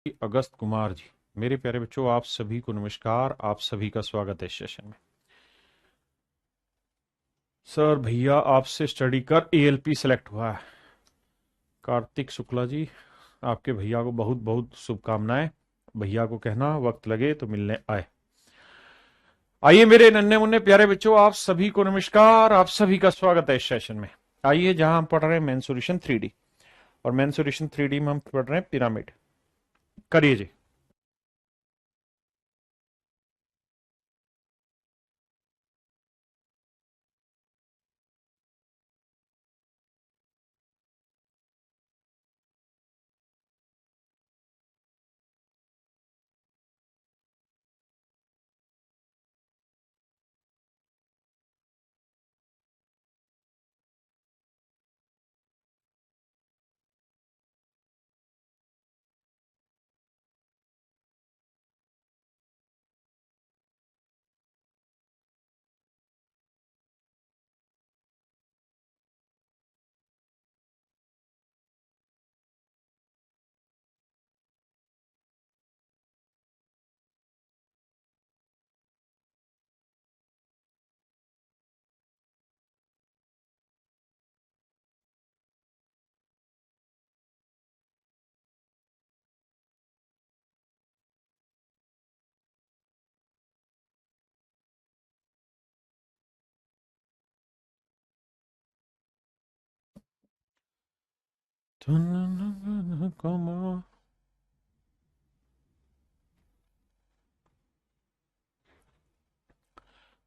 अगस्त कुमार जी, मेरे प्यारे बच्चों, आप सभी को नमस्कार। आप सभी का स्वागत है इस सेशन में। सर भैया आपसे स्टडी कर एएलपी सेलेक्ट हुआ है। कार्तिक शुक्ला जी, आपके भैया को बहुत बहुत शुभकामनाएं। भैया को कहना वक्त लगे तो मिलने आए। आइए मेरे नन्हे मुन्ने प्यारे बच्चों, आप सभी को नमस्कार। आप सभी का स्वागत है इस सेशन में। आइए, जहां हम पढ़ रहे हैं मेंसुरेशन 3D, और मेंसुरेशन 3D में हम पढ़ रहे हैं पिरामिड। करिए जी।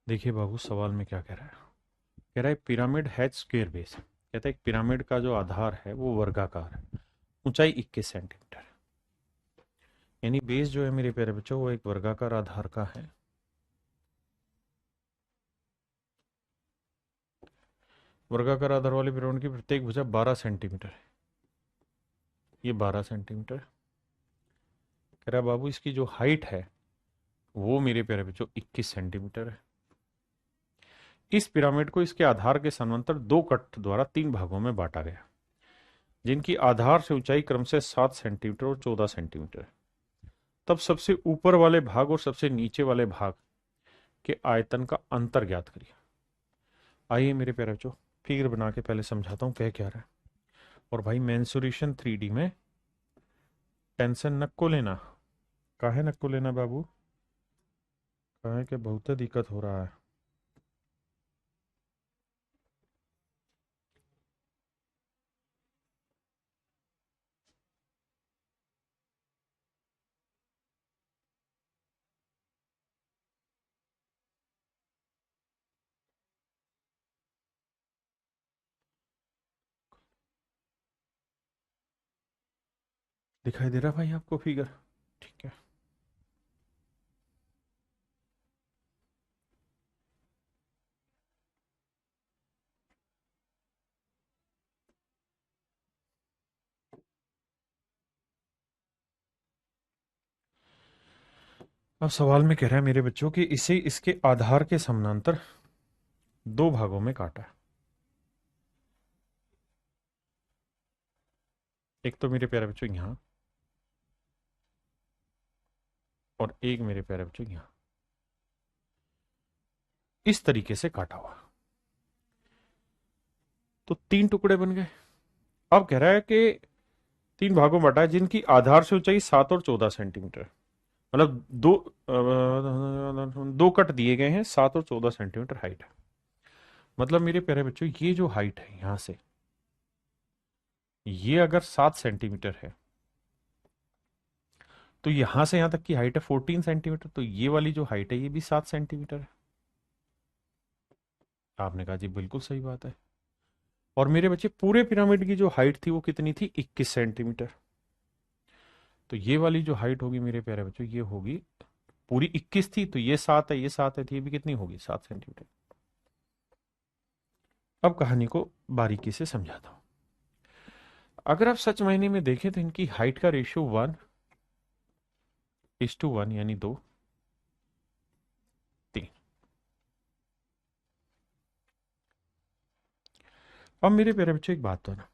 देखिए बाबू, सवाल में क्या कह रहा है। कह रहा है पिरामिड हैज स्क्वायर बेस। कहता है एक पिरामिड का जो आधार है वो वर्गाकार है, ऊंचाई 21 सेंटीमीटर। यानी बेस जो है मेरे प्यारे बच्चों, वो एक वर्गाकार आधार का है। वर्गाकार आधार वाले पिरामिड की प्रत्येक भुजा 12 सेंटीमीटर है। ये 12 सेंटीमीटर। कह रहा है बाबू इसकी जो हाइट है वो मेरे प्यारे बच्चों 21 सेंटीमीटर है। इस पिरामिड को इसके आधार के समांतर दो कट द्वारा 3 भागों में बांटा गया, जिनकी आधार से ऊंचाई क्रम से 7 सेंटीमीटर और 14 सेंटीमीटर है। तब सबसे ऊपर वाले भाग और सबसे नीचे वाले भाग के आयतन का अंतर ज्ञात करिए। आइए मेरे प्यारे बच्चों, फिगर बना के पहले समझाता हूँ कह क्या रहा है। और भाई मेंसुरेशन 3D में टेंशन नको लेना। काहे नको लेना बाबू? काहे के बहुत दिक्कत हो रहा है। दिखाई दे रहा भाई आपको फिगर? ठीक है। अब सवाल में कह रहा है मेरे बच्चों कि इसे इसके आधार के समानांतर 2 भागों में काटा है। एक तो मेरे प्यारे बच्चों यहां, और एक मेरे प्यारे बच्चों यहां। इस तरीके से काटा हुआ, तो 3 टुकड़े बन गए। अब कह रहा है कि 3 भागों में बांटा है, जिनकी आधार से ऊंचाई 7 और 14 सेंटीमीटर। मतलब दो कट दिए गए हैं, 7 और 14 सेंटीमीटर हाइट है। मतलब मेरे प्यारे बच्चों, ये जो हाइट है यहां से, ये अगर 7 सेंटीमीटर है, तो यहां से यहां तक की हाइट है 14 सेंटीमीटर। तो ये वाली जो हाइट है ये भी 7 सेंटीमीटर है। आपने कहा जी बिल्कुल सही बात है। और मेरे बच्चे, पूरे पिरामिड की जो हाइट थी वो कितनी थी? 21 सेंटीमीटर। तो ये वाली जो हाइट होगी मेरे प्यारे बच्चों, ये होगी पूरी 21 थी, तो ये 7 है, ये 7 है, तो ये भी कितनी होगी? 7 सेंटीमीटर। अब कहानी को बारीकी से समझाता हूं। अगर आप सच मायने में देखें तो इनकी हाइट का रेशियो 1:1, यानी 2:3। अब मेरे प्यारे बच्चों एक बात तो ना,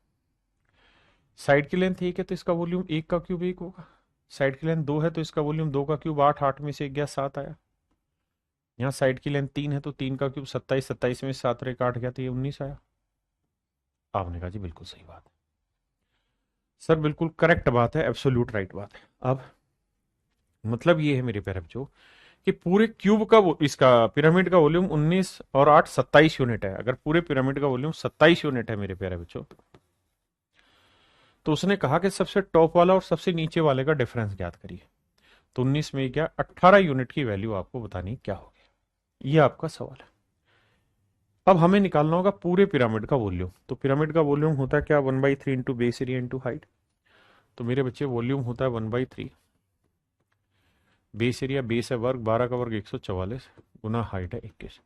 साइड की लेंथ एक है तो इसका वॉल्यूम 1 का क्यूब 1 होगा। साइड की लेंथ 2 है तो इसका वॉल्यूम 2 का क्यूब 8, 8 में से 1 गया 7 आया। यहाँ साइड की लेंथ 3 है तो 3 का क्यूब 27, 27 में से 7 और 1 8 गया तो ये 19 आया। आपने कहा जी बिल्कुल सही बात है सर, बिल्कुल करेक्ट बात है, एब्सोल्यूट राइट बात है। अब मतलब ये है मेरे प्यारे बच्चों कि पूरे क्यूब का इसका पिरामिड का वॉल्यूम 19 और 8 27 यूनिट है। अगर पूरे पिरामिड का वॉल्यूम 27 यूनिट है मेरे प्यारे बच्चों, तो उसने कहा कि सबसे टॉप वाला और सबसे नीचे वाले का डिफरेंस ज्ञात करिए। तो 19 में क्या 18 यूनिट की वैल्यू आपको बतानी क्या होगी, ये आपका सवाल है। अब हमें निकालना होगा पूरे पिरामिड का वॉल्यूम। तो पिरामिड का वॉल्यूम होता है क्या, 1/3 into base area into height. तो मेरे बच्चे वॉल्यूम होता है 1/3, बेस एरिया बेस है वर्ग, 12 का वर्ग 144 गुना हाइट है 21,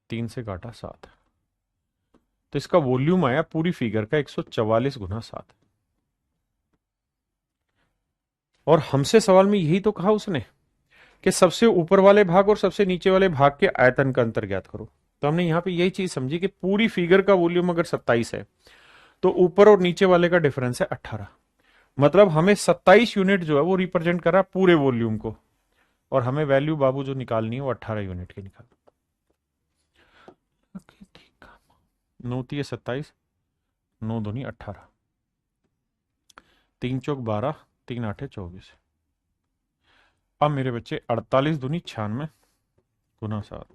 3 से काटा 7, तो इसका वॉल्यूम आया पूरी फिगर का 144 गुना 7। और हमसे सवाल में यही तो कहा उसने कि सबसे ऊपर वाले भाग और सबसे नीचे वाले भाग के आयतन का अंतर ज्ञात करो। तो हमने यहां पे यही चीज समझी कि पूरी फिगर का वॉल्यूम अगर 27 है तो ऊपर और नीचे वाले का डिफरेंस है 18। मतलब हमें 27 यूनिट जो है वो रिप्रेजेंट कर रहा है पूरे वॉल्यूम को, और हमें वैल्यू बाबू जो निकालनी है वो 18 यूनिट की निकाल। ठीक है, 9 तिये 27, 9 दूनी 18, 3 चौक 12, 3 आठे 24। अब मेरे बच्चे 48 दूनी 96 गुना 7,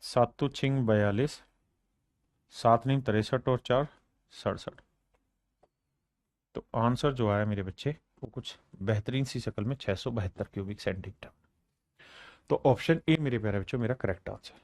7 तो छिंग 42, 7 नहीं 63 और 4 67। तो आंसर जो आया मेरे बच्चे वो कुछ बेहतरीन सी शक्ल में 672 क्यूबिक सेंटीमीटर। तो ऑप्शन ए मेरे प्यारे बच्चों मेरा करेक्ट आंसर।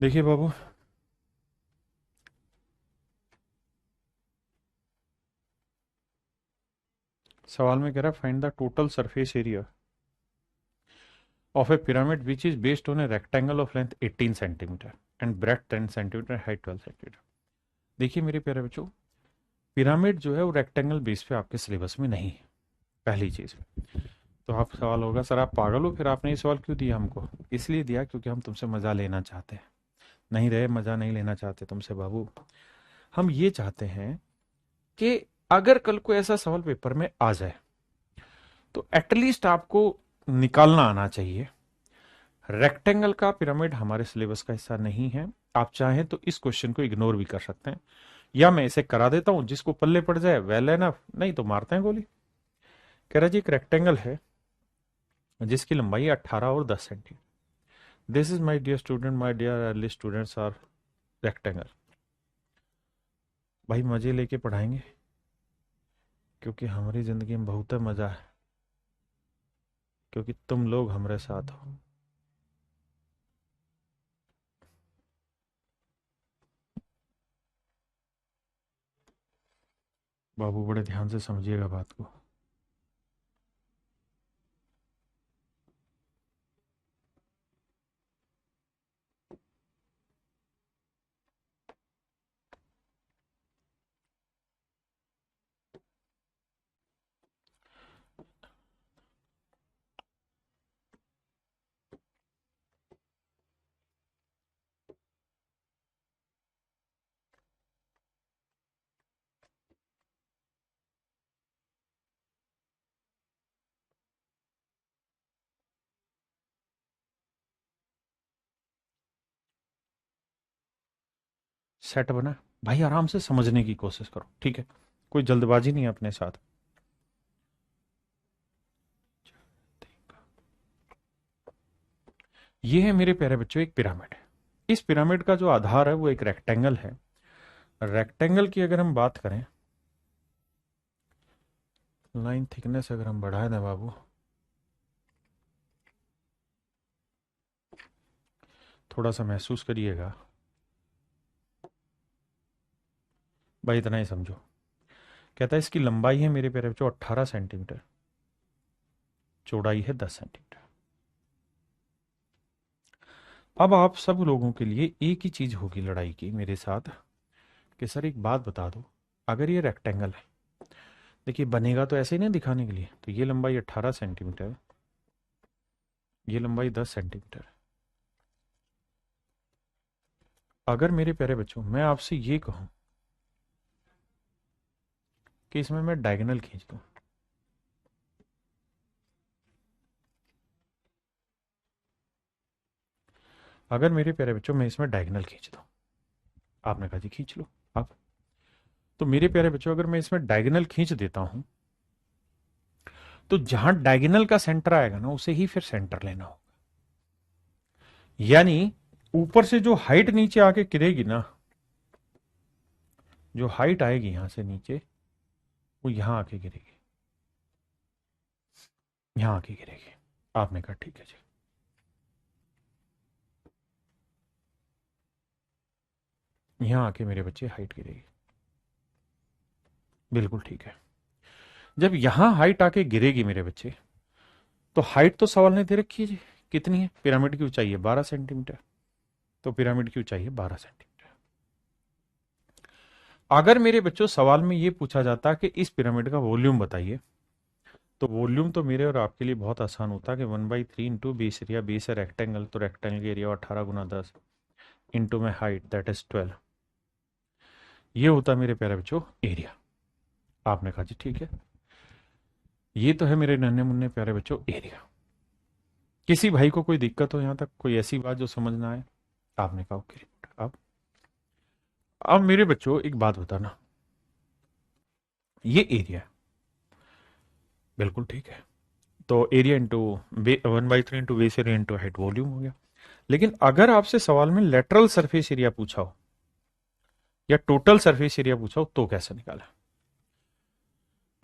देखिए बाबू, सवाल में कह रहा है find the total surface area of a pyramid which is based on a rectangle of length 18 centimeter and breadth 10 centimeter, height 12 centimeter. देखिए मेरे प्यारे बच्चों, पिरामिड जो है वो रेक्टेंगल बेस पे आपके सिलेबस में नहीं है, पहली चीज। तो आप सवाल होगा सर आप पागल हो, फिर आपने ये सवाल क्यों दिया हमको? इसलिए दिया क्योंकि हम तुमसे मजा लेना चाहते हैं। नहीं रहे मजा नहीं लेना चाहते तुमसे बाबू। हम ये चाहते हैं कि अगर कल को ऐसा सवाल पेपर में आ जाए तो एटलीस्ट आपको निकालना आना चाहिए। रेक्टेंगल का पिरामिड हमारे सिलेबस का हिस्सा नहीं है। आप चाहें तो इस क्वेश्चन को इग्नोर भी कर सकते हैं, या मैं इसे करा देता हूं, जिसको पल्ले पड़ जाए वेल एनफ, नहीं तो मारते हैं गोली। कह रहा जी एक रेक्टेंगल है जिसकी लंबाई 18 और 10 centimetre. This is my dear student, my dear early students are rectangle. भाई मजे लेके पढ़ाएंगे क्योंकि हमारी जिंदगी में बहुत मजा है, क्योंकि तुम लोग हमारे साथ हो। बाबू बड़े ध्यान से समझिएगा बात को। सेट बना भाई, आराम से समझने की कोशिश करो, ठीक है? कोई जल्दबाजी नहीं है अपने साथ। ये है मेरे प्यारे बच्चों एक पिरामिड। इस पिरामिड का जो आधार है वो एक रेक्टेंगल है। रेक्टेंगल की अगर हम बात करें, लाइन थिकनेस अगर हम बढ़ा दें बाबू, थोड़ा सा महसूस करिएगा भाई, इतना ही समझो। कहता है इसकी लंबाई है मेरे प्यारे बच्चों 18 सेंटीमीटर, चौड़ाई है 10 सेंटीमीटर। अब आप सब लोगों के लिए एक ही चीज होगी लड़ाई की मेरे साथ, कि सर एक बात बता दो, अगर ये रेक्टेंगल है, देखिए बनेगा तो ऐसे ही नहीं दिखाने के लिए, तो ये लंबाई 18 सेंटीमीटर, ये लंबाई 10 सेंटीमीटर। अगर मेरे प्यारे बच्चों मैं आपसे ये कहूं कि इसमें मैं डायगोनल खींच दूं, अगर मेरे प्यारे बच्चों मैं इसमें डायगोनल खींच दूं, आपने कहा जी खींच लो आप। तो मेरे प्यारे बच्चों अगर मैं इसमें डायगोनल खींच देता हूं, तो जहां डायगोनल का सेंटर आएगा ना उसे ही फिर सेंटर लेना होगा। यानी ऊपर से जो हाइट नीचे आके गिरेगी ना, जो हाइट आएगी यहां से नीचे, वो यहां आके गिरेगी, यहां आके गिरेगी। आपने कहा ठीक है जी। यहां आके मेरे बच्चे हाइट गिरेगी, बिल्कुल ठीक है। जब यहां हाइट आके गिरेगी मेरे बच्चे, तो हाइट तो सवाल ने दे रखी है जी, कितनी है? पिरामिड की ऊंचाई है 12 सेंटीमीटर, तो पिरामिड की ऊंचाई है 12 सेंटीमीटर। अगर मेरे बच्चों सवाल में ये पूछा जाता कि इस पिरामिड का वॉल्यूम बताइए, तो वॉल्यूम तो मेरे और आपके लिए बहुत आसान होता कि 1/3 इंटू बेस एरिया, बेस है रेक्टेंगल, तो रेक्टेंगल की एरिया 18 गुना 10 इंटू में हाइट दैट इज 12। ये होता मेरे प्यारे बच्चों एरिया। आपने कहा जी ठीक है, ये तो है मेरे नन्हे मुन्ने प्यारे बच्चों एरिया। किसी भाई को कोई दिक्कत हो यहां तक, कोई ऐसी बात जो समझ ना आए? आपने कहा ओके रिपोर्ट। अब मेरे बच्चों एक बात बताना, ये एरिया बिल्कुल ठीक है, तो area into 1/3 into base area into height volume हो गया। लेकिन अगर आपसे सवाल में लेटरल सरफेस एरिया पूछा हो या टोटल सरफेस एरिया पूछा हो तो कैसे निकाला?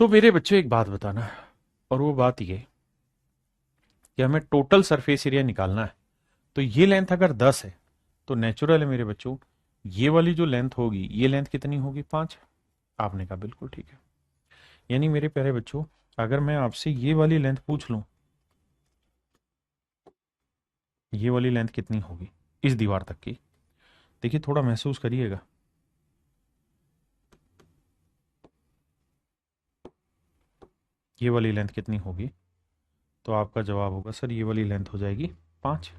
तो मेरे बच्चों एक बात बताना, और वो बात ये कि हमें टोटल सरफेस एरिया निकालना है। तो ये लेंथ अगर 10 है तो नेचुरल है मेरे बच्चों, ये वाली जो लेंथ होगी ये लेंथ कितनी होगी? 5। आपने कहा बिल्कुल ठीक है। यानी मेरे प्यारे बच्चों अगर मैं आपसे ये वाली लेंथ पूछ लूं, ये वाली लेंथ कितनी होगी इस दीवार तक की, देखिए थोड़ा महसूस करिएगा। ये वाली लेंथ कितनी होगी? तो आपका जवाब होगा सर ये वाली लेंथ हो जाएगी 5।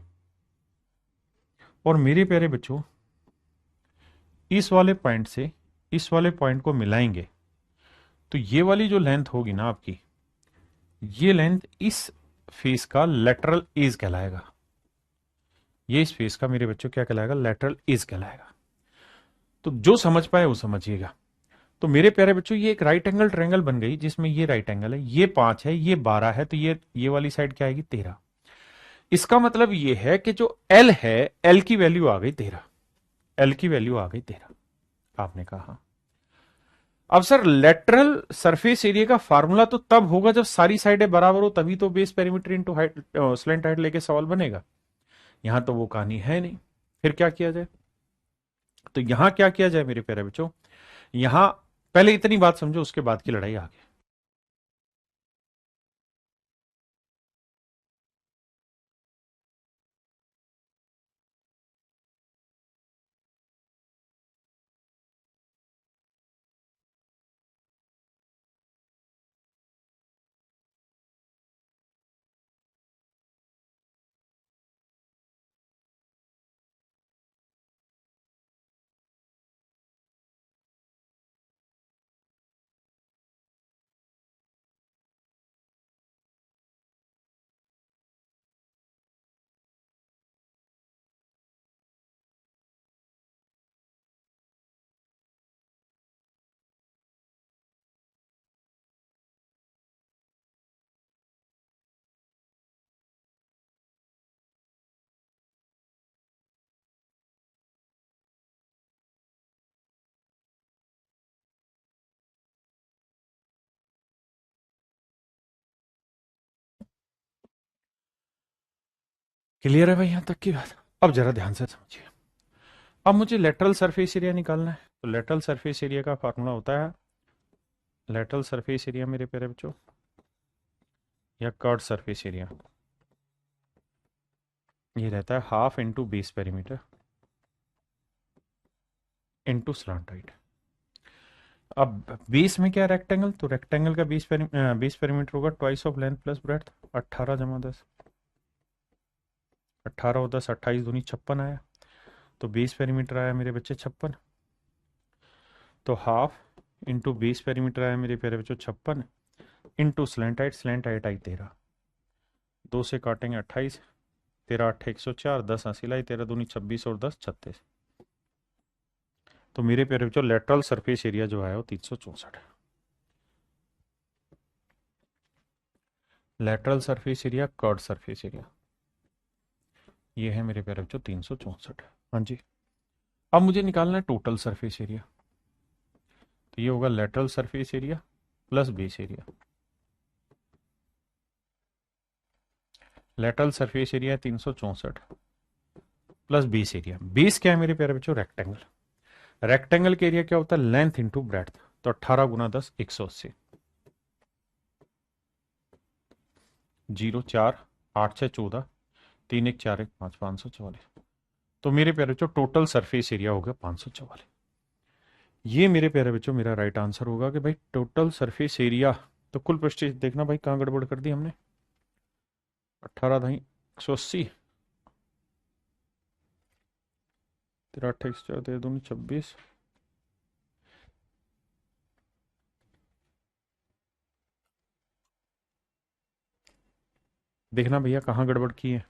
और मेरे प्यारे बच्चों, इस वाले पॉइंट से इस वाले पॉइंट को मिलाएंगे तो ये वाली जो लेंथ होगी ना आपकी, ये लेंथ इस फेस का लेटरल एज कहलाएगा। ये इस फेस का मेरे बच्चों क्या कहलाएगा? लेटरल एज कहलाएगा। तो जो समझ पाए वो समझिएगा। तो मेरे प्यारे बच्चों, ये एक राइट एंगल ट्रायंगल बन गई जिसमें ये राइट एंगल है, ये 5 है, ये 12 है, तो ये वाली साइड क्या आएगी? 13। इसका मतलब ये है कि जो एल है, एल की वैल्यू आ गई 13। एल की वैल्यू आ गई 13। आपने कहा अब सर लेटरल सरफेस एरिया का फार्मूला तो तब होगा जब सारी साइडें बराबर हो, तभी तो base perimeter into height slant height लेके सवाल बनेगा। यहां तो वो कहानी है नहीं। फिर क्या किया जाए? तो यहां क्या किया जाए मेरे प्यारे बच्चों? यहां पहले इतनी बात समझो, उसके बाद की लड़ाई आगे। क्लियर है भाई यहां तक की बात? अब जरा ध्यान से समझिए। अब मुझे लेटरल सरफेस एरिया निकालना है। तो लेटरल सरफेस एरिया का फार्मूला होता है, लेटरल सरफेस एरिया मेरे प्यारे बच्चों, या कर्ड सरफेस एरिया, ये रहता है half into base perimeter into slant height. अब बेस में क्या रेक्टेंगल, तो रेक्टेंगल का बेस पेरीमीटर होगा twice of length plus breadth. 18 जमा 10, 18 और 10 28 दूनी 56 आया। तो बेस पेरीमीटर आया मेरे बच्चे 56। तो हाफ इंटू बेस पेरीमीटर आया मेरे प्यारे बच्चों 56 इंटू स्लैंट हाइट आई 13। 2 से काटेंगे 28, 13 8 104, 10 80 लाई, 13 दूनी 26 और 10 36। तो मेरे प्यारे बच्चों लेटरल सरफेस एरिया जो आया वो 364। Lateral surface area, curved surface area, ये है मेरे प्यारे बच्चों 364। हाँ जी। अब मुझे निकालना है टोटल सरफेस एरिया। तो ये होगा lateral surface area plus base area. Lateral surface area 364 plus base area. Base क्या है मेरे प्यारे बच्चों? रेक्टेंगल। रेक्टेंगल के एरिया क्या होता है? Length into breadth. तो 18 गुना 10 180, 0 4 8 6 14, 3 1 4 1 5, 544। तो मेरे प्यारे बच्चों टोटल सरफेस एरिया हो गया 544। ये मेरे प्यारे बच्चों मेरा राइट आंसर होगा कि भाई टोटल सरफेस एरिया। तो कुल पृष्ठ देखना भाई कहाँ गड़बड़ कर दी हमने। 18 दही 180, 13 28 13 दूनी 26। देखना भैया कहाँ गड़बड़ की है।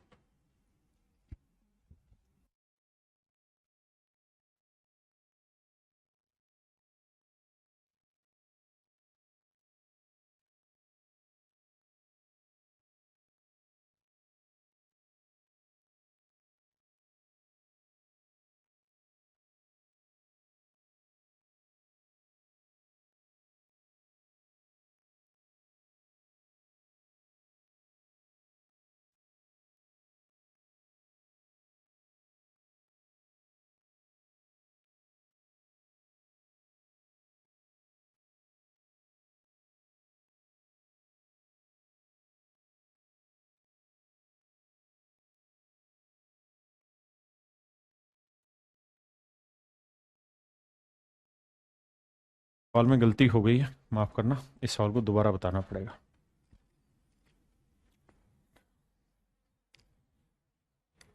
सवाल में गलती हो गई है, माफ करना, इस सवाल को दोबारा बताना पड़ेगा।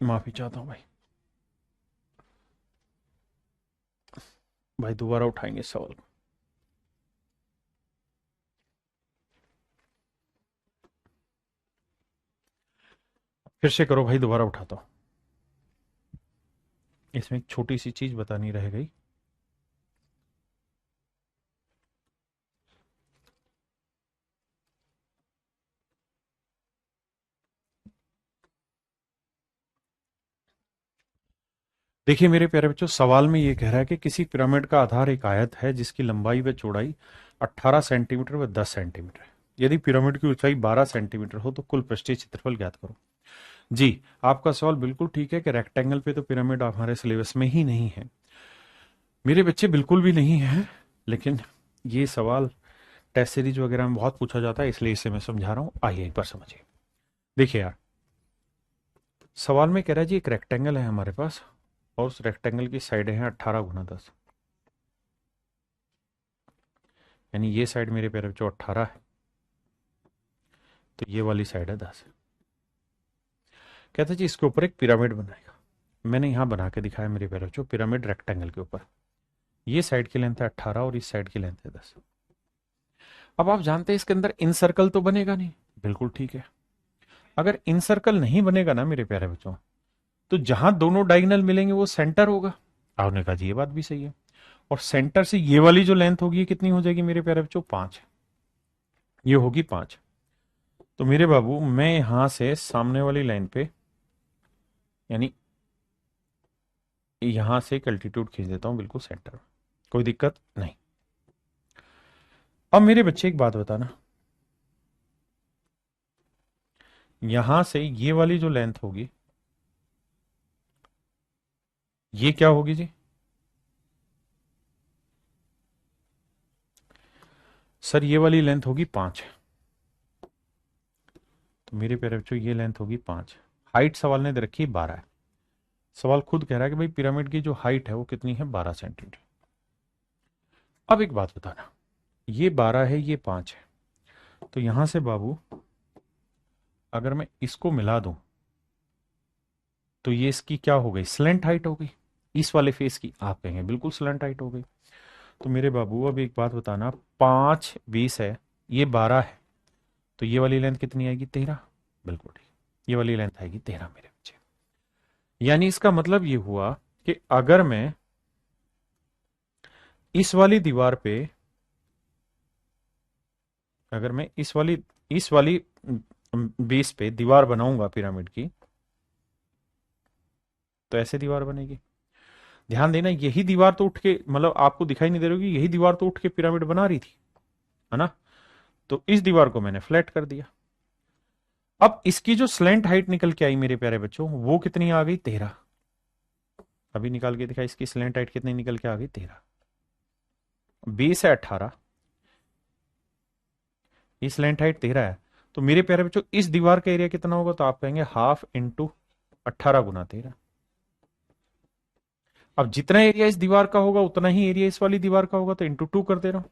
माफी चाहता हूं भाई। भाई दोबारा उठाएंगे इस सवाल को। फिर से करो भाई, दोबारा उठाता हूं। इसमें एक छोटी सी चीज बतानी रह गई। देखिए मेरे प्यारे बच्चों, सवाल में ये कह रहा है कि किसी पिरामिड का आधार एक आयत है जिसकी लंबाई व चौड़ाई 18 सेंटीमीटर व 10 सेंटीमीटर है। यदि पिरामिड की ऊंचाई 12 सेंटीमीटर हो तो कुल पृष्ठीय क्षेत्रफल ज्ञात करो। जी, आपका सवाल बिल्कुल ठीक है कि रेक्टेंगल पे तो पिरामिड हमारे सिलेबस में ही नहीं है मेरे बच्चे, बिल्कुल भी नहीं है। लेकिन ये सवाल टेस्ट सीरीज वगैरह में बहुत पूछा जाता है, इसलिए इसे मैं समझा रहा हूं। आइए एक बार समझिए। देखिए यार, सवाल में कह रहा है जी एक रेक्टेंगल है हमारे पास, और उस रेक्टेंगल की साइडें हैं 18 × 10, यानी ये साइड मेरे प्यारे बच्चों 18 है, तो ये वाली साइड है 10। कहता है जी इसके ऊपर एक पिरामिड बनाएगा। मैंने यहां बना के दिखाया मेरे प्यारे बच्चों, पिरामिड रेक्टेंगल के ऊपर। ये साइड की लेंथ है 18 और इस साइड की लेंथ है 10। अब आप जानते हैं इसके अंदर इन सर्कल तो बनेगा नहीं, बिल्कुल ठीक है। अगर इन सर्कल नहीं बनेगा ना मेरे प्यारे बच्चों, तो जहां दोनों डायगोनल मिलेंगे वो सेंटर होगा। आपने कहा जी ये बात भी सही है। और सेंटर से ये वाली जो लेंथ होगी ये कितनी हो जाएगी मेरे प्यारे बच्चों? 5। ये होगी 5। तो मेरे बाबू मैं यहां से सामने वाली लाइन पे, यानी यहां से एक अल्टीट्यूड खींच देता हूं बिल्कुल सेंटर में, कोई दिक्कत नहीं। अब मेरे बच्चे एक बात बताना, यहां से ये वाली जो लेंथ होगी ये क्या होगी जी? सर ये वाली लेंथ होगी 5। तो मेरे प्यारे बच्चों ये लेंथ होगी 5। हाइट सवाल ने दे रखी है 12 है। सवाल खुद कह रहा है कि भाई पिरामिड की जो हाइट है वो कितनी है? 12 सेंटीमीटर। अब एक बात बताना, ये 12 है, ये 5 है, तो यहां से बाबू अगर मैं इसको मिला दूं तो ये इसकी क्या हो गई? स्लेंट हाइट हो गई। इस वाले फेस की आप कहेंगे बिल्कुल स्लेंट हाइट हो गई। तो मेरे बाबू अब एक बात बताना, 5 20 है, ये 12 है, तो ये वाली लेंथ कितनी आएगी? 13। बिल्कुल ठीक, ये वाली लेंथ आएगी 13 मेरे बच्चे। यानी इसका मतलब ये हुआ कि अगर मैं इस वाली दीवार पे, अगर मैं इस वाली बेस पे दीवार बनाऊंगा पिरामिड की, तो ऐसे दीवार बनेगी। ध्यान देना, यही दीवार तो उठ के, मतलब आपको दिखाई नहीं दे रही होगी, यही दीवार तो उठ के पिरामिड बना रही थी, है ना? तो इस दीवार को मैंने फ्लैट कर दिया। अब इसकी जो स्लेंट हाइट निकल के आई मेरे प्यारे बच्चों, वो कितनी आ गई? 13। अभी निकाल के दिखा, इसकी स्लेंट हाइट कितनी निकल के आ गई? 13। बेस है 18, ये स्लेंट हाइट 13 है, तो मेरे प्यारे बच्चों इस दीवार का एरिया कितना होगा? तो आप कहेंगे हाफ इंटू 18 × 13। अब जितना एरिया इस दीवार का होगा उतना ही एरिया इस वाली दीवार का होगा, तो इंटू 2 कर दे रहा हूं।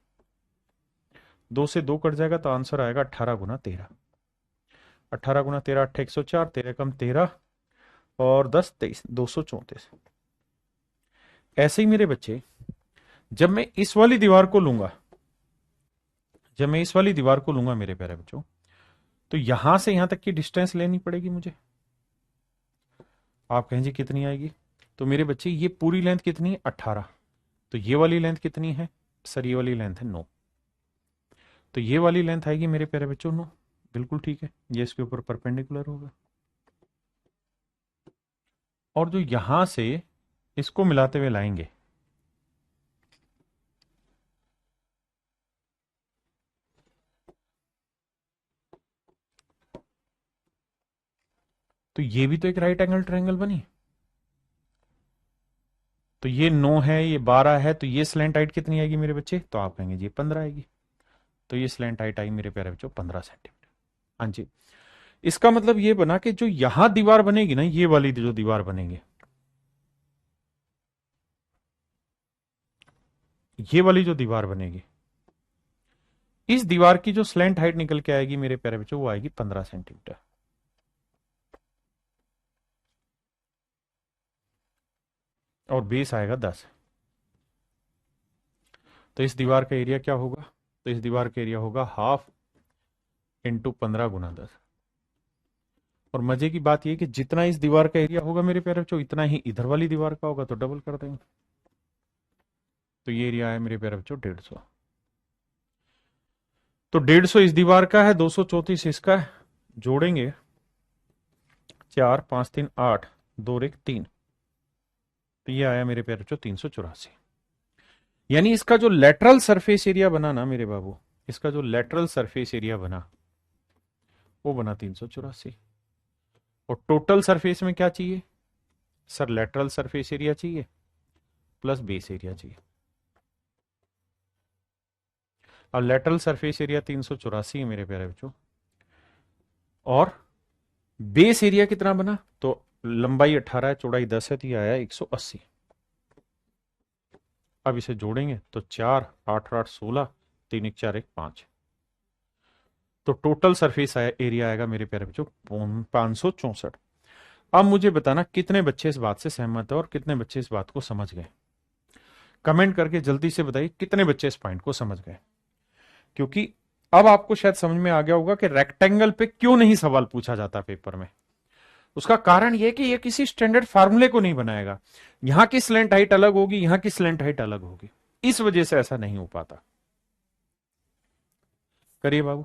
2 से 2 कट जाएगा तो आंसर आएगा 18 × 13। 18 × 13 8 104, 13 कम 13 और 10 23, 234। ऐसे ही मेरे बच्चे, जब मैं इस वाली दीवार को लूंगा, जब मैं इस वाली दीवार को लूंगा मेरे प्यारे बच्चों, तो यहां से यहां तक की डिस्टेंस लेनी पड़ेगी मुझे। आप कहें जी कितनी आएगी? तो मेरे बच्चे ये पूरी लेंथ कितनी है? 18। तो ये वाली लेंथ कितनी है? सर ये वाली लेंथ है 9। तो ये वाली लेंथ आएगी मेरे प्यारे बच्चों 9। बिल्कुल ठीक है, ये इसके ऊपर परपेंडिकुलर होगा। और जो यहां से इसको मिलाते हुए लाएंगे, तो ये भी तो एक राइट एंगल ट्रायंगल बनी। तो ये 9 है, ये 12 है, तो ये स्लैंट हाइट कितनी आएगी मेरे बच्चे? तो आप कहेंगे जी 15 आएगी। तो ये स्लैंट हाइट आई मेरे प्यारे बच्चों 15 सेंटीमीटर। हाँ जी, इसका मतलब ये बना कि जो यहां दीवार बनेगी ना, ये वाली जो दीवार बनेगी, ये वाली जो दीवार बनेगी, इस दीवार की जो स्लैंट हाइट निकल के आएगी मेरे प्यारे बच्चों, वो आएगी 15 सेंटीमीटर, और बेस आएगा 10। तो इस दीवार का एरिया क्या होगा? तो इस दीवार का एरिया होगा 1/2 × 15 × 10। और मजे की बात यह कि जितना इस दीवार का एरिया होगा मेरे प्यारे बच्चों, इतना ही इधर वाली दीवार का होगा, तो डबल कर देंगे। तो ये एरिया है मेरे प्यारे बच्चों 150। तो 150 इस दीवार का है, 234 इसका है, जोड़ेंगे 4 5 3 8, 2 1 3, तो ये आया मेरे प्यारे बच्चों 384। यानी इसका जो लेटरल सरफेस एरिया बना ना मेरे बाबू, इसका जो लेटरल सरफेस एरिया बना वो बना 384। और टोटल सरफेस में क्या चाहिए सर? लेटरल सरफेस एरिया चाहिए प्लस बेस एरिया चाहिए। अब लेटरल सरफेस एरिया 384 है मेरे प्यारे बच्चों, और बेस एरिया कितना बना? तो लंबाई 18 है, चौड़ाई 10 है, तो ये आया 180। अब इसे जोड़ेंगे तो 4 8 8 16, 3 1 4 1 5, तो टोटल सरफेस एरिया आएगा मेरे प्यारे बच्चों 564। अब मुझे बताना कितने बच्चे इस बात से सहमत है और कितने बच्चे इस बात को समझ गए। कमेंट करके जल्दी से बताइए कितने बच्चे इस पॉइंट को समझ गए, क्योंकि अब आपको शायद समझ में आ गया होगा कि रेक्टेंगल पे क्यों नहीं सवाल पूछा जाता पेपर में। उसका कारण यह कि यह किसी स्टैंडर्ड फार्मूले को नहीं बनाएगा। यहां की स्लेंट हाइट अलग होगी, यहां की स्लेंट हाइट अलग होगी, इस वजह से ऐसा नहीं हो पाता। करिए बाबू।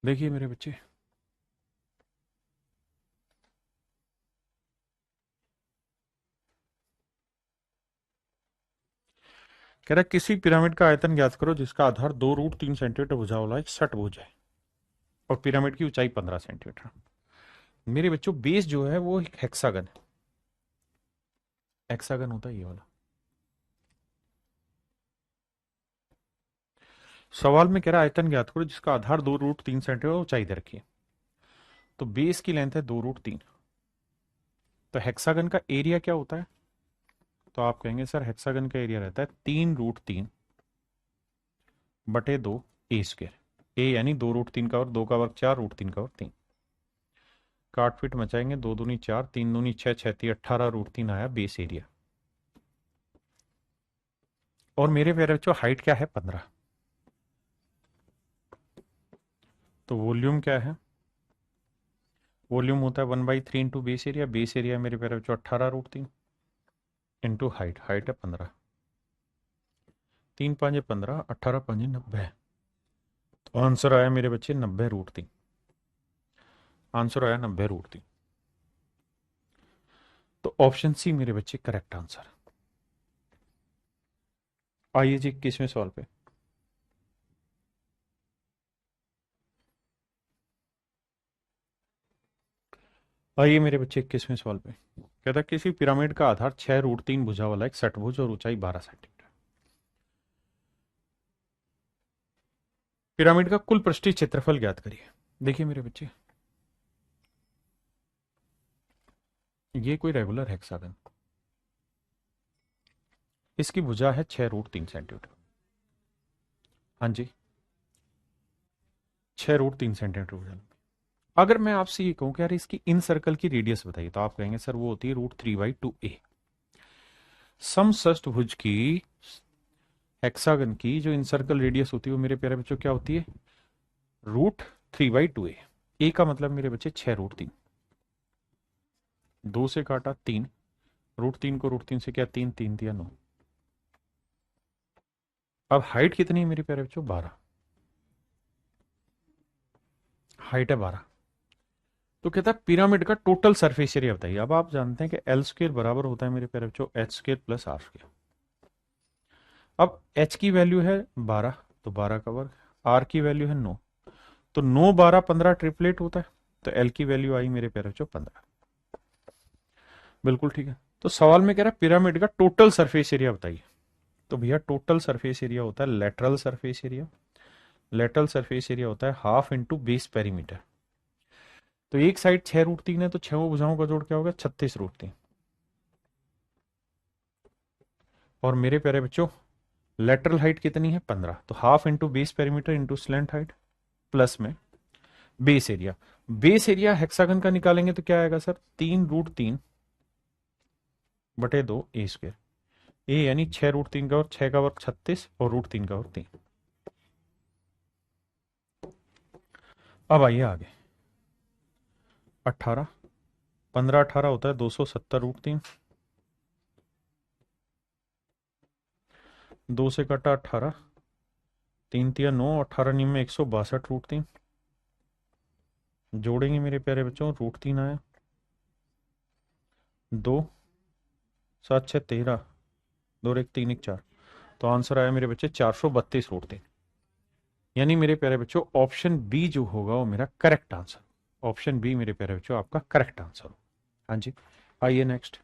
देखिए मेरे बच्चे, कह रहा किसी पिरामिड का आयतन ज्ञात करो जिसका आधार 2√3 सेंटीमीटर भुजा वाला एक षटभुज है। और पिरामिड की ऊंचाई 15 सेंटीमीटर। मेरे बच्चों बेस जो है वो एक हेक्सागन है। हेक्सागन होता है ये वाला। सवाल में कह रहा है आयतन ज्ञात करो जिसका आधार 2√3 सेंटीमीटर ऊंचाई दे रखी है। तो बेस की लेंथ है 2√3। तो हेक्सागन का एरिया क्या होता है? तो आप कहेंगे सर हेक्सागन का एरिया रहता है 3√3/2 ए यानी 2√3 का और 2 का वर्ग 4√3 का और 3। काट पीट मचाएंगे, 2 दूनी 4, 3 दूनी 6, 6×3 18 √3 आया बेस एरिया। और मेरे प्यारे बच्चों हाइट क्या है? 15। तो वॉल्यूम क्या है? वॉल्यूम होता है 1/3 into base area. Base area मेरे प्यारे बच्चों 18√3 इंटू हाइट। हाइट है 15। 3×5 = 15, 18×5 = 90। तो आंसर आया मेरे बच्चे 90√3। आंसर आया 90√3। तो ऑप्शन सी मेरे बच्चे करेक्ट आंसर। आइए जी 21वें सवाल पे। आइए मेरे बच्चे 21वें सवाल पे। कहता है किसी पिरामिड का आधार 6√3 भुजा वाला एक षटभुज और ऊंचाई 12 सेंटीमीटर। पिरामिड का कुल पृष्ठीय क्षेत्रफल ज्ञात करिए। देखिए मेरे बच्चे ये कोई रेगुलर हेक्सागन, इसकी भुजा है 6√3 सेंटीमीटर। हाँ जी, 6√3 सेंटीमीटर भुजा। अगर मैं आपसे ये कहूं कि यार इसकी इन सर्कल की रेडियस बताइए, तो आप कहेंगे सर वो होती है √3/2a। समषष्ठभुज की हेक्सागन की जो इन सर्कल रेडियस होती है वो मेरे प्यारे बच्चों क्या होती है? √3/2a। ए का मतलब मेरे बच्चे 6√3। 2 से काटा 3, √3 को √3 से क्या 3 3 दिया 9। अब हाइट कितनी है मेरे प्यारे बच्चों? 12। हाइट है 12। तो कहता है पिरामिड का टोटल सरफेस एरिया बताइए। अब आप जानते हैं कि एल स्क्र बराबर होता है मेरे प्यारे बच्चों H² + R²। अब H की वैल्यू है 12, तो 12 का वर्ग। R की वैल्यू है 9, तो 9 12 15 ट्रिपलेट होता है। तो L की वैल्यू आई मेरे प्यारे बच्चों 15। बिल्कुल ठीक है। तो सवाल में कह रहा है पिरामिड का टोटल सरफेस एरिया बताइए। तो भैया टोटल सरफेस एरिया होता है lateral surface area. Lateral surface area होता है हाफ इंटू बेस पेरीमीटर। तो एक साइड 6√3 है, तो 6 भुजाओं का जोड़ क्या होगा? 36√3। और मेरे प्यारे बच्चों लेटरल हाइट कितनी है? 15। तो half into base perimeter into slant height plus में base area. Base area hexagon का निकालेंगे तो क्या आएगा सर? 3√3/2 a²। ए यानी 6√3 का और 6 का वर्ग 36 और √3 का वर्ग 3। अब आइए आगे। 18, 15 18 होता है 270√3। 2 से कटा 18, 3 तिया 9, 18 9 में 162√3। जोड़ेंगे मेरे प्यारे बच्चों, √3 आया, 2 7 6 13, 2 1 3 1 4। तो आंसर आया मेरे बच्चे 432√3। यानी मेरे प्यारे बच्चों ऑप्शन बी जो होगा वो मेरा करेक्ट आंसर। ऑप्शन बी मेरे प्यारे बच्चों आपका करेक्ट आंसर। हाँ जी, आइए नेक्स्ट।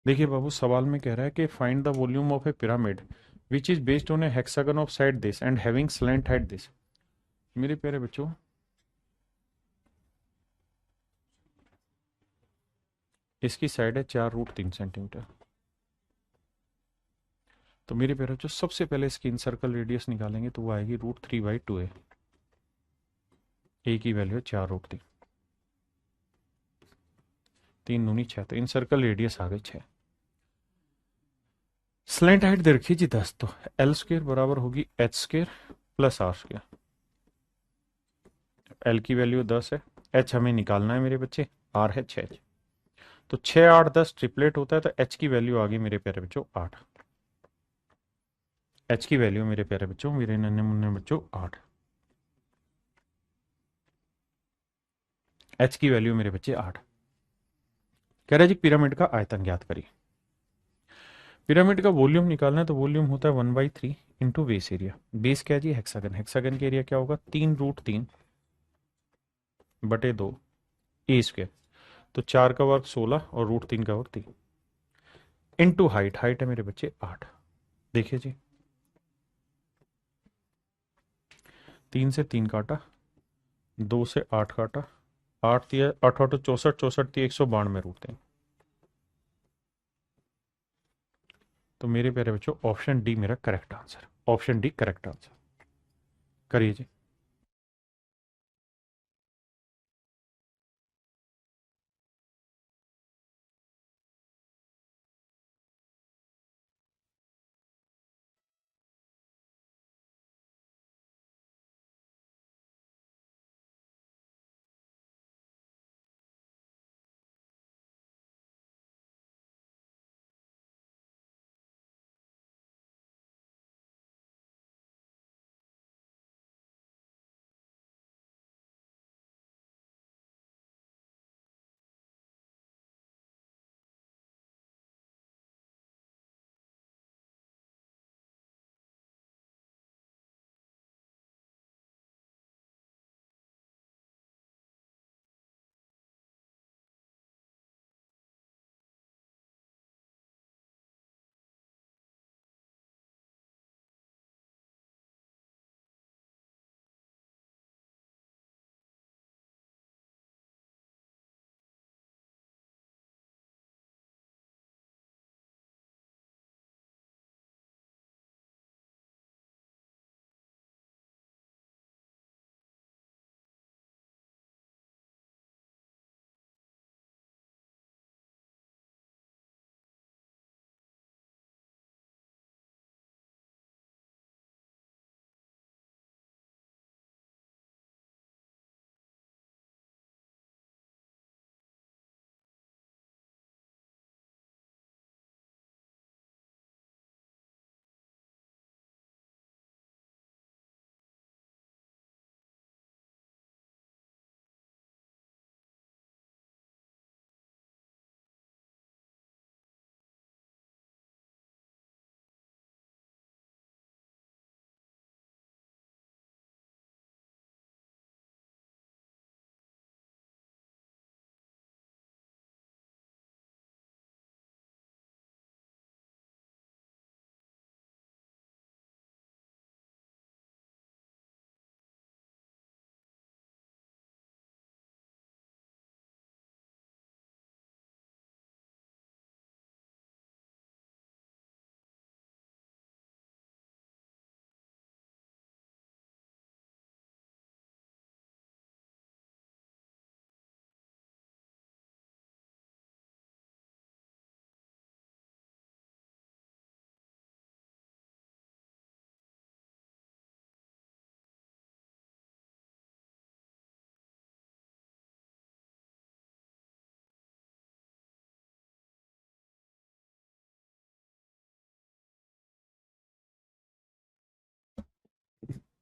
देखिए बाबू, सवाल में कह रहा है कि find the volume of A pyramid which is based on A hexagon of side this and having slant height this. मेरे प्यारे बच्चों, इसकी साइड है 4√3 सेंटीमीटर। तो मेरे प्यारे बच्चों, सबसे पहले इसकी इनसर्कल रेडियस निकालेंगे तो वो आएगी √3/2a। ए की वैल्यू है 4√3, 3×9 = 6। तो इनसर्कल रेडियस आ गई 6। स्लैंट हाइट दे रखी जी 10। तो L² बराबर होगी H² प्लस R²। L की वैल्यू 10 है, H हमें निकालना है मेरे बच्चे, R है 6। तो 6, 8, 10 ट्रिपलेट होता है, तो H की वैल्यू आ गई मेरे प्यारे बच्चों 8। H की वैल्यू मेरे प्यारे बच्चों, मेरे नन्हे मुन्ने बच्चों 8। H की वैल्यू मेरे बच्चे 8। कह रहा है जी पिरामिड का आयतन ज्ञात करिए। पिरामिड का वॉल्यूम निकालना है, तो वॉल्यूम होता है 1/3 इंटू बेस एरिया। बेस क्या है जी? हेक्सागन। हेक्सागन का एरिया क्या होगा? 3√3/2 A²। तो 4 का वर्ग 16 और √3 का वर्ग 3 इंटू हाइट। हाइट है मेरे बच्चे 8। देखिए जी, 3 से 3 काटा, 2 से 8 काटा, 8 दिया 8 8 64, 64 दिया 192√3। तो मेरे प्यारे बच्चों, ऑप्शन डी मेरा correct answer. Option D correct answer. करिए जी।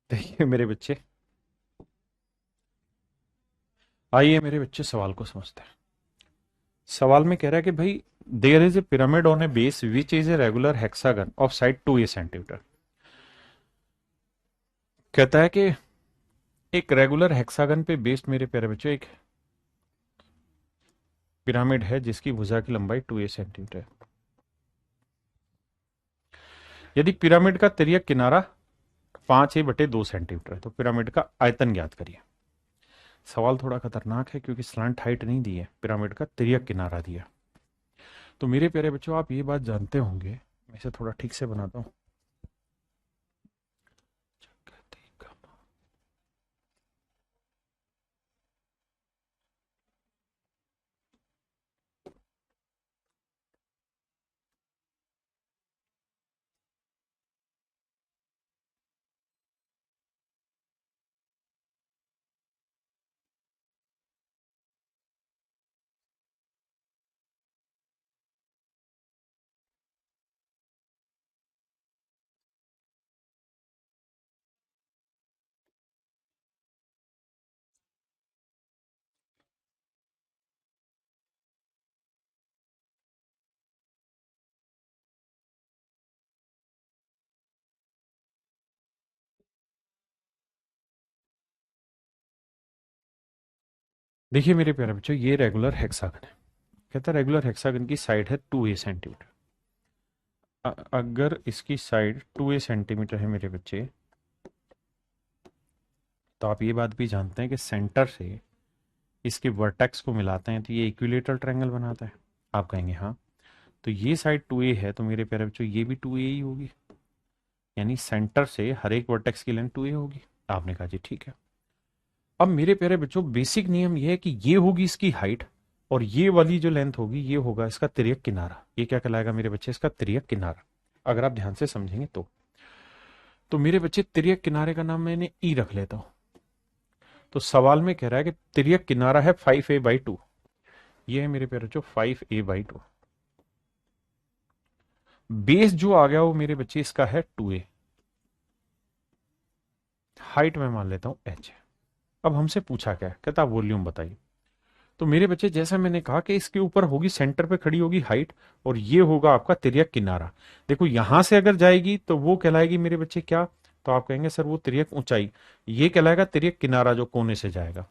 देखिए मेरे बच्चे, आइए मेरे बच्चे सवाल को समझते हैं। सवाल में कह रहा है कि भाई, there is a pyramid on a base which is a regular hexagon of side 2a centimetre. कहता है कि एक रेगुलर हेक्सागन पे बेस्ड मेरे प्यारे बच्चों एक पिरामिड है जिसकी भुजा की लंबाई 2a सेंटीमीटर है। यदि पिरामिड का तिर्यक किनारा 5a/2 सेंटीमीटर है तो पिरामिड का आयतन ज्ञात करिए। सवाल थोड़ा खतरनाक है क्योंकि स्लांट हाइट नहीं दी है, पिरामिड का तिर्यक किनारा दिया। तो मेरे प्यारे बच्चों, आप ये बात जानते होंगे, मैं इसे थोड़ा ठीक से बनाता हूँ। देखिए मेरे प्यारे बच्चों, ये रेगुलर हेक्सागन है। कहता है रेगुलर हेक्सागन की साइड है 2a सेंटीमीटर। अगर इसकी साइड 2a सेंटीमीटर है मेरे बच्चे, तो आप ये बात भी जानते हैं कि सेंटर से इसके वर्टेक्स को मिलाते हैं तो ये इक्विलेटरल ट्रायंगल बनाता है। आप कहेंगे हाँ, तो ये साइड 2a है तो मेरे प्यारे बच्चों ये भी 2a ही होगी, यानी सेंटर से हर एक वर्टेक्स की लेंथ 2a होगी। आपने कहा जी ठीक है। अब मेरे प्यारे बच्चों, बेसिक नियम ये है कि ये होगी इसकी हाइट और ये वाली जो लेंथ होगी ये होगा इसका तिर्यक किनारा। ये क्या कहलाएगा मेरे बच्चे? इसका तिर्यक किनारा। अगर आप ध्यान से समझेंगे तो मेरे बच्चे तिर्यक किनारे का नाम मैंने ई रख लेता हूं। तो सवाल में कह रहा है कि तिर्यक किनारा है 5a/2। ये है मेरे प्यारे बच्चों 5a/2। बेस जो आ गया वो मेरे बच्चे इसका है 2a। हाइट में मान लेता हूं h। अब हमसे पूछा क्या है, कहता वॉल्यूम बताइए। तो मेरे बच्चे, जैसा मैंने कहा कि इसके ऊपर होगी, सेंटर पे खड़ी होगी हाइट, और ये होगा आपका तिर्यक किनारा। देखो यहां से अगर जाएगी तो वो कहलाएगी मेरे बच्चे क्या? तो आप कहेंगे सर वो तिर्यक ऊंचाई। ये कहलाएगा तिर्यक किनारा जो कोने से जाएगा।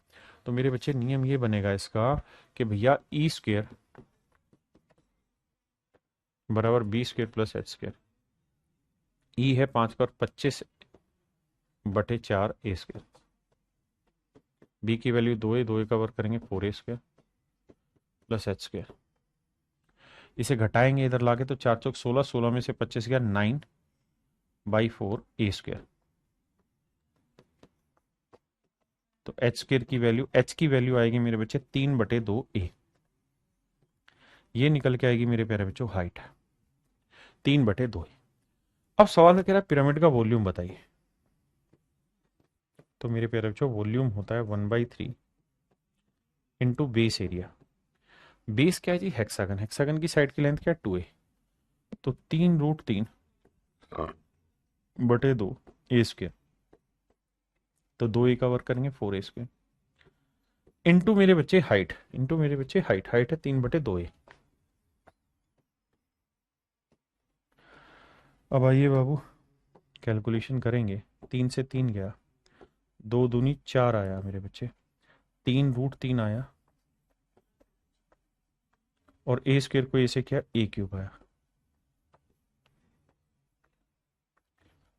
तो मेरे बच्चे नियम ये बनेगा इसका कि भैया E² बराबर B² प्लस H²। ई है 5/25/4a²। बी की वैल्यू 2a, 2a का वर्क करेंगे 4a² प्लस H²। इसे घटाएंगे इधर लाके तो 4 चौक 16, 16 में से 25 गया 9/4a²। तो एच की वैल्यू आएगी मेरे बच्चे 3/2a। ये निकल के आएगी मेरे प्यारे बच्चों हाइट 3/2। अब सवाल है कह रहा है पिरामिड का वॉल्यूम बताइए। तो मेरे प्यारे बच्चों वॉल्यूम होता है 1/3 इंटू बेस एरिया। बेस क्या है जी? हेक्सागन। हेक्सागन की साइड की लेंथ क्या है? 2a। तो 3√3/2 a²। तो 2a का वर्क करेंगे 4a²। इंटू मेरे बच्चे हाइट, इंटू मेरे बच्चे हाइट, हाइट है 3/2a। अब आइए बाबू कैलकुलेशन करेंगे। 3 से 3 गया, 2 दूनी 4 आया मेरे बच्चे, 3√3 आया, और a² को ए से किया a³ आया।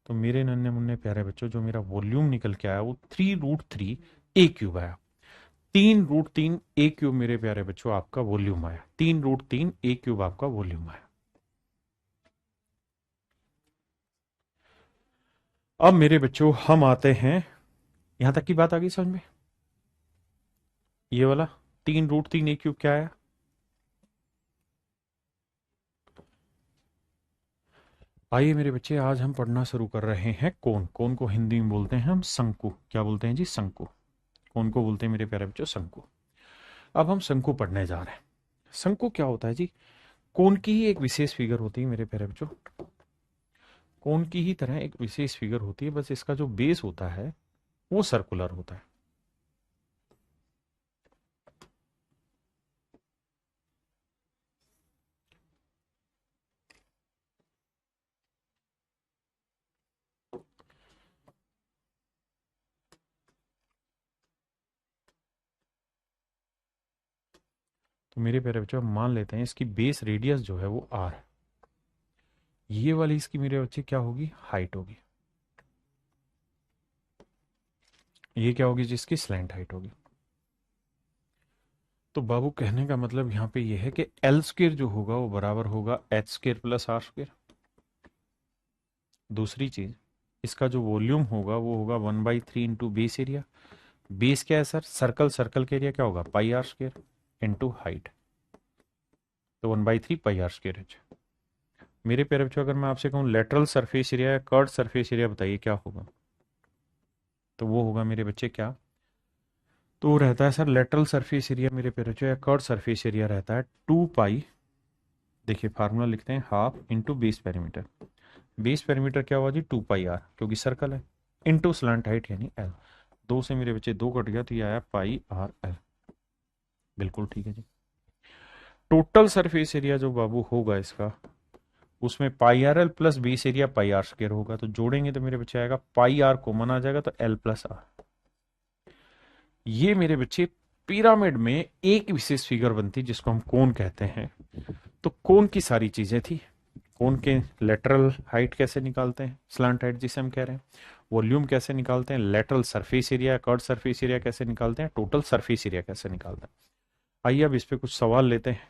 तो मेरे नन्हे मुन्ने प्यारे बच्चों, जो मेरा वॉल्यूम निकल के आया वो 3√3 a³ आया। 3√3 a³ मेरे प्यारे बच्चों आपका वॉल्यूम आया। 3√3 a³ आपका वॉल्यूम आया। अब मेरे बच्चों हम आते हैं, यहां तक की बात आ गई समझ में? ये वाला 3√3 a³ क्या आया? आइए मेरे बच्चे, आज हम पढ़ना शुरू कर रहे हैं कोण। कोण को हिंदी में बोलते हैं हम शंकु। क्या बोलते हैं जी? शंकु। कोण को बोलते हैं मेरे प्यारे बच्चों शंकु। अब हम शंकु पढ़ने जा रहे हैं। शंकु क्या होता है जी? कोण की ही एक विशेष फिगर होती है मेरे प्यारे बच्चों। कोण की ही तरह एक विशेष फिगर होती है, बस इसका जो बेस होता है वो सर्कुलर होता है। तो मेरे प्यारे बच्चों मान लेते हैं इसकी बेस रेडियस जो है वो r है। ये वाली इसकी मेरे बच्चे क्या होगी, हाइट होगी। ये क्या होगी, जिसकी स्लैंट हाइट होगी। तो बाबू कहने का मतलब यहाँ पे ये है कि एल स्क्र जो होगा वो बराबर होगा H square plus R square. दूसरी चीज, इसका जो वॉल्यूम होगा वो होगा 1/3 इंटू बेस एरिया। बेस क्या है सर, सर्कल, सर्कल का एरिया क्या होगा, पाई आर स्क्र इंटू हाइट। तो 1/3 पाई आर स्क्र एच। मेरे प्यारे बच्चों, अगर मैं आपसे कहूँ लेटरल सरफेस एरिया या कर्ड सरफेस एरिया बताइए क्या होगा, तो वो होगा मेरे बच्चे क्या, तो रहता है सर लेटरल सरफेस एरिया मेरे प्यारे बच्चों या कर्ड सरफेस एरिया रहता है 2 पाई, देखिए फार्मूला लिखते हैं, half into base perimeter. Base perimeter क्या हुआ जी, 2 पाई आर, क्योंकि सर्कल है, इंटू स्लैंट हाइट यानी एल। दो से मेरे बच्चे दो कट गया तो ये आया पाई आर एल। बिल्कुल ठीक है जी। टोटल सरफेस एरिया जो बाबू होगा इसका, उसमें pi r l plus base area pi r square होगा, तो जोड़ेंगे तो मेरे बच्चे आएगा पाई आर कॉमन आ जाएगा तो एल प्लस आर। ये मेरे बच्चे पिरामिड में एक विशेष फिगर बनती जिसको हम कोन कहते हैं। तो कोन की सारी चीजें थी, कोन के लेटरल हाइट कैसे निकालते हैं, स्लांट हाइट जिसे हम कह रहे हैं, वॉल्यूम कैसे निकालते हैं, lateral surface area curved surface area कैसे निकालते हैं, टोटल सरफेस एरिया कैसे निकालते हैं। आइए अब इस पे कुछ सवाल लेते हैं।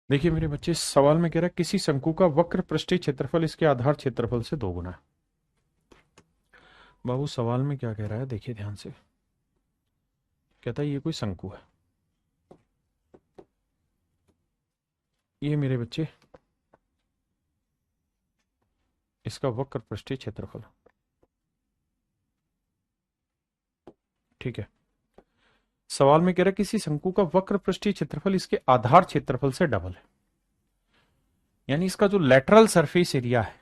देखिए मेरे बच्चे, सवाल में कह रहा है किसी शंकु का वक्र पृष्ठीय क्षेत्रफल इसके आधार क्षेत्रफल से दोगुना है। बाबू सवाल में क्या कह रहा है, देखिए ध्यान से। कहता है ये कोई शंकु है, ये मेरे बच्चे इसका वक्र पृष्ठीय क्षेत्रफल, ठीक है। सवाल में कह रहा है किसी शंकु का वक्र पृष्ठीय क्षेत्रफल इसके आधार क्षेत्रफल से डबल है, यानी इसका जो लेटरल सरफेस एरिया है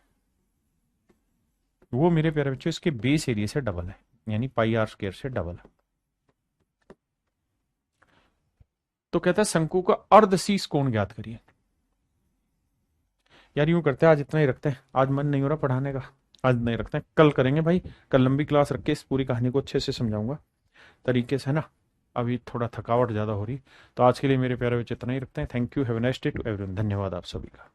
वो मेरे प्यारे बच्चों इसके बेस एरिया से डबल है, यानी पाई आर स्क्वायर से डबल है। तो कहता है शंकु का अर्ध शीर्ष कोण ज्ञात करिए। यार यूं करते हैं, आज इतना ही रखते हैं, आज मन नहीं हो रहा पढ़ाने का, आज नहीं रखते हैं, कल करेंगे भाई। कल लंबी क्लास रख के इस पूरी कहानी को अच्छे से समझाऊंगा तरीके से, है ना। अभी थोड़ा थकावट ज्यादा हो रही, तो आज के लिए मेरे प्यारे बच्चे इतना ही रखते हैं। Thank you, have a nice day to everyone. धन्यवाद आप सभी का।